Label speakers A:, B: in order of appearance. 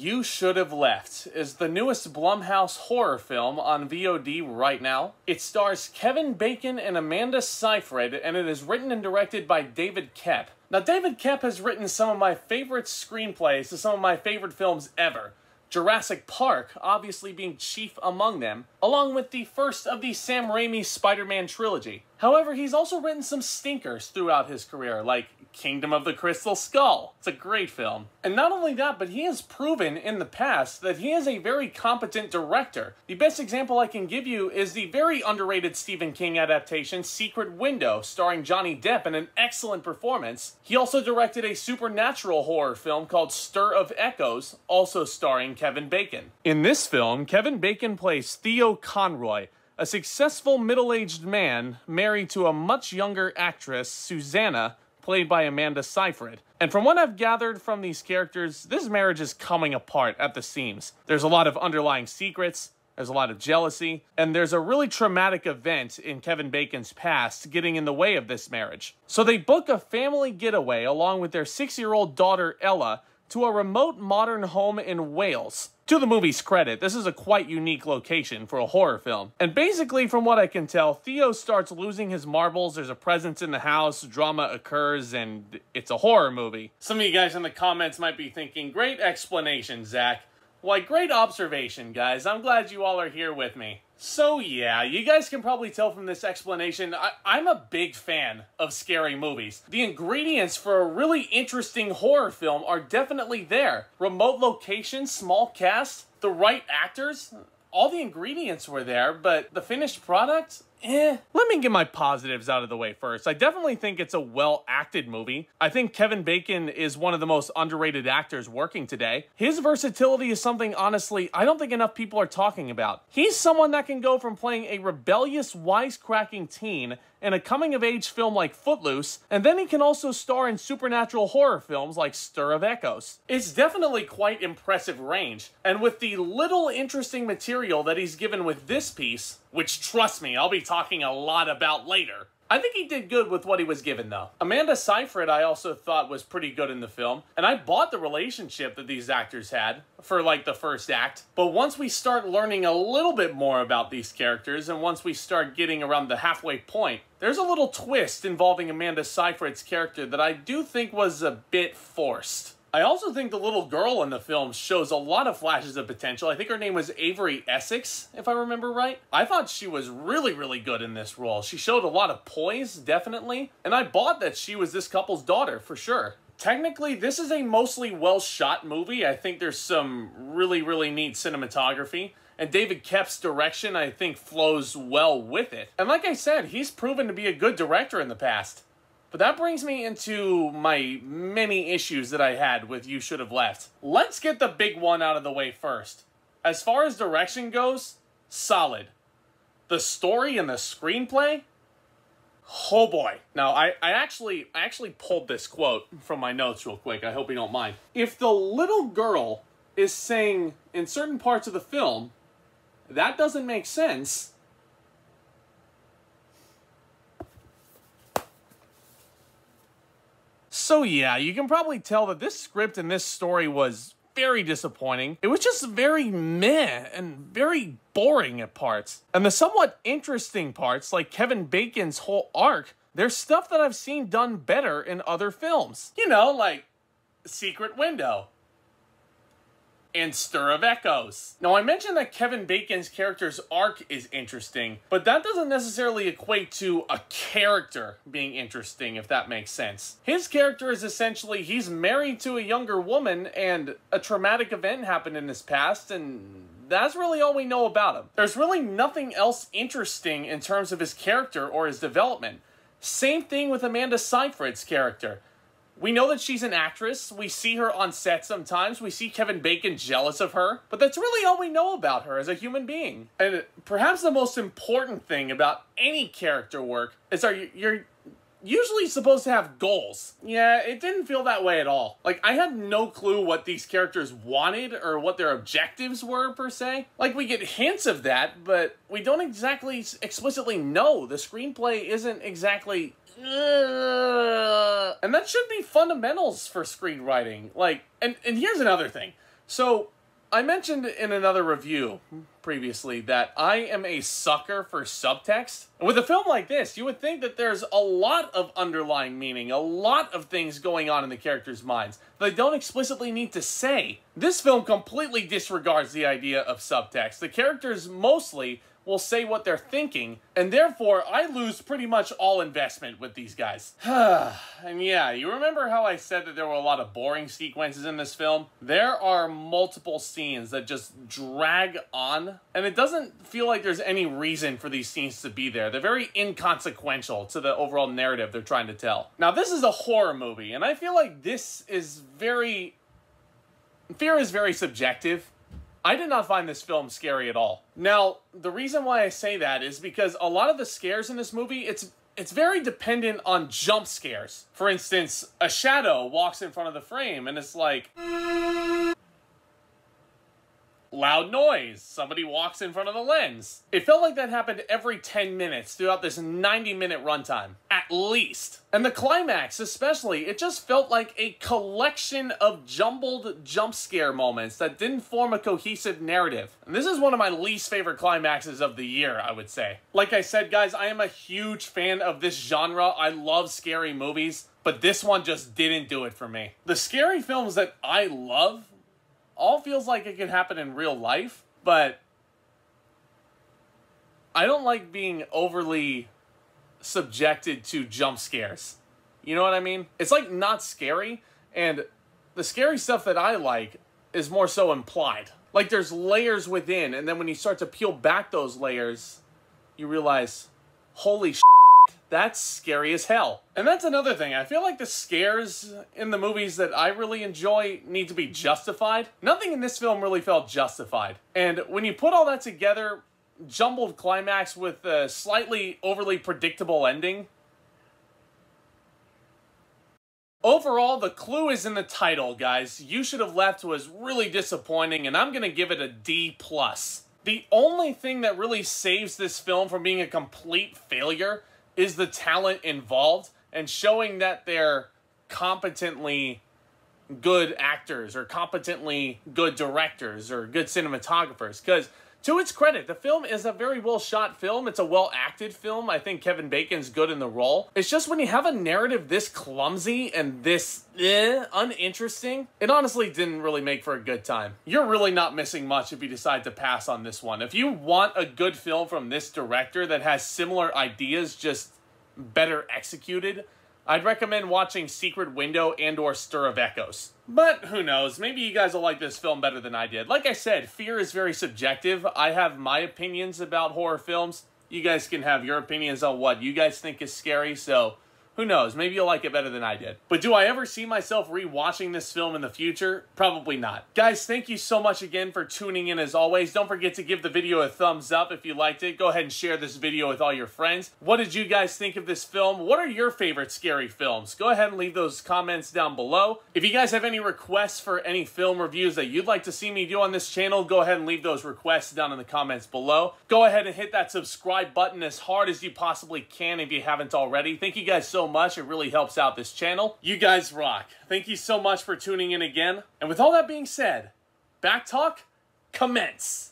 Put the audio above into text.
A: You Should Have Left is the newest Blumhouse horror film on VOD right now. It stars Kevin Bacon and Amanda Seyfried, and it is written and directed by David Koepp. Now, David Koepp has written some of my favorite screenplays to some of my favorite films ever. Jurassic Park, obviously being chief among them, along with the first of the Sam Raimi Spider-Man trilogy. However, he's also written some stinkers throughout his career, like Kingdom of the Crystal Skull. It's a great film. And not only that, but he has proven in the past that he is a very competent director. The best example I can give you is the very underrated Stephen King adaptation, Secret Window, starring Johnny Depp in an excellent performance. He also directed a supernatural horror film called Stir of Echoes, also starring Kevin Bacon. In this film, Kevin Bacon plays Theo Conroy, a successful middle-aged man married to a much younger actress, Susanna, played by Amanda Seyfried. And from what I've gathered from these characters, this marriage is coming apart at the seams. There's a lot of underlying secrets, there's a lot of jealousy, and there's a really traumatic event in Kevin Bacon's past getting in the way of this marriage. So they book a family getaway along with their 6-year-old daughter, Ella, to a remote modern home in Wales. To the movie's credit, this is a quite unique location for a horror film. And basically, from what I can tell, Theo starts losing his marbles, there's a presence in the house, drama occurs, and it's a horror movie. Some of you guys in the comments might be thinking, great explanation, Zach. Why, great observation, guys. I'm glad you all are here with me. So yeah, you guys can probably tell from this explanation, I'm a big fan of scary movies. The ingredients for a really interesting horror film are definitely there. Remote location, small cast, the right actors, all the ingredients were there, but the finished product? Let me get my positives out of the way first. I definitely think it's a well-acted movie. I think Kevin Bacon is one of the most underrated actors working today. His versatility is something, honestly, I don't think enough people are talking about. He's someone that can go from playing a rebellious, wisecracking teen in a coming-of-age film like Footloose, and then he can also star in supernatural horror films like Stir of Echoes. It's definitely quite impressive range, and with the little interesting material that he's given with this piece, which, trust me, I'll be talking a lot about later, I think he did good with what he was given, though. Amanda Seyfried I also thought was pretty good in the film, and I bought the relationship that these actors had for, like, the first act. But once we start learning a little bit more about these characters, and once we start getting around the halfway point, there's a little twist involving Amanda Seyfried's character that I do think was a bit forced. I also think the little girl in the film shows a lot of flashes of potential. I think her name was Avery Essex, if I remember right. I thought she was really, really good in this role. She showed a lot of poise, definitely. And I bought that she was this couple's daughter, for sure. Technically, this is a mostly well-shot movie. I think there's some really, really neat cinematography. And David Koepp's direction, I think, flows well with it. And like I said, he's proven to be a good director in the past. But that brings me into my many issues that I had with You Should Have Left. Let's get the big one out of the way first. As far as direction goes, solid. The story and the screenplay? Oh boy. Now, I actually pulled this quote from my notes real quick. I hope you don't mind. If the little girl is saying in certain parts of the film, that doesn't make sense, so yeah, you can probably tell that this script and this story was very disappointing. It was just very meh and very boring at parts. And the somewhat interesting parts, like Kevin Bacon's whole arc, there's stuff that I've seen done better in other films. You know, like Secret Window and Stir of Echoes. Now, I mentioned that Kevin Bacon's character's arc is interesting, but that doesn't necessarily equate to a character being interesting, if that makes sense. His character is essentially, he's married to a younger woman, and a traumatic event happened in his past, and that's really all we know about him. There's really nothing else interesting in terms of his character or his development. Same thing with Amanda Seyfried's character. We know that she's an actress, we see her on set sometimes, we see Kevin Bacon jealous of her, but that's really all we know about her as a human being. And perhaps the most important thing about any character work is you're usually supposed to have goals. Yeah, it didn't feel that way at all. Like, I had no clue what these characters wanted or what their objectives were, per se. Like, we get hints of that, but we don't exactly explicitly know. The screenplay isn't exactly... And that should be fundamentals for screenwriting. Like, and here's another thing. So, I mentioned in another review previously that I am a sucker for subtext. And with a film like this, you would think that there's a lot of underlying meaning, a lot of things going on in the characters' minds that they don't explicitly need to say. This film completely disregards the idea of subtext. The characters mostly will say what they're thinking, and therefore I lose pretty much all investment with these guys. And yeah, you remember how I said that there were a lot of boring sequences in this film? There are multiple scenes that just drag on, and it doesn't feel like there's any reason for these scenes to be there. They're very inconsequential to the overall narrative they're trying to tell. Now, this is a horror movie, and I feel like this is very... Fear is very subjective. I did not find this film scary at all. Now, the reason why I say that is because a lot of the scares in this movie, it's very dependent on jump scares. For instance, a shadow walks in front of the frame and it's like... loud noise. Somebody walks in front of the lens. It felt like that happened every 10 minutes throughout this 90-minute runtime, at least. And the climax, especially, it just felt like a collection of jumbled jump scare moments that didn't form a cohesive narrative. And this is one of my least favorite climaxes of the year, I would say. Like I said, guys, I am a huge fan of this genre. I love scary movies, but this one just didn't do it for me. The scary films that I love all feels like it could happen in real life, but I don't like being overly subjected to jump scares. You know what I mean? It's like not scary, and the scary stuff that I like is more so implied. Like there's layers within, and then when you start to peel back those layers, you realize, holy shit, that's scary as hell. And that's another thing. I feel like the scares in the movies that I really enjoy need to be justified. Nothing in this film really felt justified. And when you put all that together, jumbled climax with a slightly overly predictable ending, overall, the clue is in the title, guys. You Should Have Left was really disappointing, and I'm gonna give it a D+. The only thing that really saves this film from being a complete failure is the talent involved and showing that they're competently good actors or competently good directors or good cinematographers. Because to its credit, the film is a very well shot film. It's a well acted film. I think Kevin Bacon's good in the role. It's just when you have a narrative this clumsy and this uninteresting, it honestly didn't really make for a good time. You're really not missing much if you decide to pass on this one. If you want a good film from this director that has similar ideas, just better executed, I'd recommend watching Secret Window and/or Stir of Echoes. But who knows, maybe you guys will like this film better than I did. Like I said, fear is very subjective. I have my opinions about horror films. You guys can have your opinions on what you guys think is scary, so who knows, maybe you'll like it better than I did. But do I ever see myself rewatching this film in the future? Probably not. Guys, thank you so much again for tuning in as always. Don't forget to give the video a thumbs up if you liked it. Go ahead and share this video with all your friends. What did you guys think of this film? What are your favorite scary films? Go ahead and leave those comments down below. If you guys have any requests for any film reviews that you'd like to see me do on this channel, go ahead and leave those requests down in the comments below. Go ahead and hit that subscribe button as hard as you possibly can if you haven't already. Thank you guys so much. It really helps out this channel. You guys rock. Thank you so much for tuning in again. And with all that being said, back talk, commence.